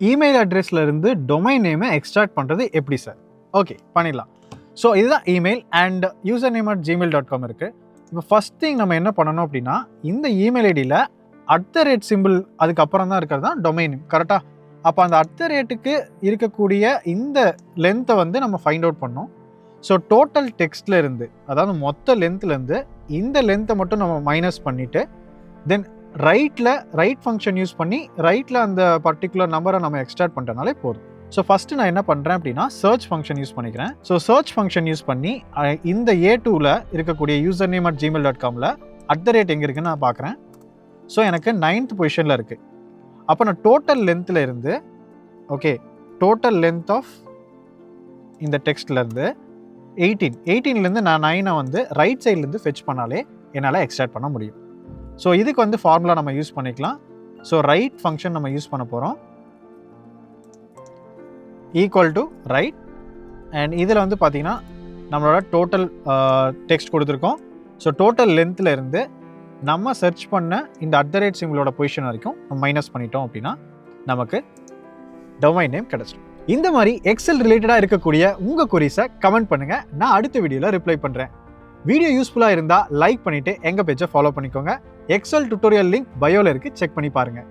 Email அட்ரஸ்ல இருந்து domain நேமை extract பண்ணுறது எப்படி சார்? ஓகே, பண்ணிடலாம். ஸோ இதுதான் email and user name @gmail.com இருக்குது. இப்போ ஃபஸ்ட் திங் நம்ம என்ன பண்ணணும் அப்படின்னா, இந்த இமெயில் ஐடியில் @ சிம்பிள் அதுக்கப்புறம் தான் இருக்கிறது தான் டொமைன் நேம், கரெக்டாக? அப்போ அந்த @ இருக்கக்கூடிய இந்த லென்த்தை வந்து நம்ம ஃபைண்ட் அவுட் பண்ணோம். ஸோ டோட்டல் டெக்ஸ்ட்ல இருந்து, அதாவது மொத்த லென்த்லேருந்து இந்த லென்த்தை மட்டும் நம்ம மைனஸ் பண்ணிவிட்டு தென் ரைட் ஃபங்க்ஷன் யூஸ் பண்ணி ரைட்டில் அந்த பர்டிகுலர் நம்பரை நம்ம எக்ஸ்ட்ராக்ட் பண்ணுறதுனாலே போதும். ஸோ ஃபஸ்ட்டு நான் என்ன பண்ணுறேன் அப்படின்னா, சர்ச் ஃபங்க்ஷன் யூஸ் பண்ணிக்கிறேன். ஸோ சர்ச் ஃபங்க்ஷன் யூஸ் பண்ணி இந்த A2ல இருக்கக்கூடிய யூசர் நேம் @gmail.comல @ எங்கே இருக்குன்னு நான் பார்க்குறேன். ஸோ எனக்கு 9th பொசிஷனில் இருக்குது. அப்போ நான் டோட்டல் லென்த்தில் இருந்து, ஓகே, டோட்டல் லென்த் ஆஃப் இந்த டெக்ஸ்ட்லேருந்து 18லேருந்து நான் 9 வந்து ரைட் சைட்லேருந்து ஃபெச் பண்ணாலே என்னால் எக்ஸ்ட்ராக்ட் பண்ண முடியும். ஸோ இதுக்கு வந்து ஃபார்முலா நம்ம யூஸ் பண்ணிக்கலாம். ஸோ ரைட் ஃபங்க்ஷன் நம்ம யூஸ் பண்ண போகிறோம், ஈக்குவல் டு ரைட். அண்ட் இதில் வந்து பார்த்தீங்கன்னா நம்மளோட டோட்டல் டெக்ஸ்ட் கொடுத்துருக்கோம். ஸோ டோட்டல் லென்த்தில் இருந்து நம்ம சர்ச் பண்ண இந்த @ சிம்பிளோட பொசிஷன் வரைக்கும் நம்ம மைனஸ் பண்ணிட்டோம் அப்படின்னா நமக்கு டொமைன் நேம் கிடச்சிடும். இந்த மாதிரி எக்ஸல் ரிலேட்டடாக இருக்கக்கூடிய உங்கள் கொரிஸை கமெண்ட் பண்ணுங்கள், நான் அடுத்த வீடியோவில் ரிப்ளை பண்ணுறேன். வீடியோ யூஸ்ஃபுல்லாக இருந்தால் லைக் பண்ணிவிட்டு எங்கள் பேஜை ஃபாலோ பண்ணிக்கோங்க. எக்ஸல் டுட்டோரியல் லிங்க் பயோவில் இருக்குது, செக் பண்ணி பாருங்கள்.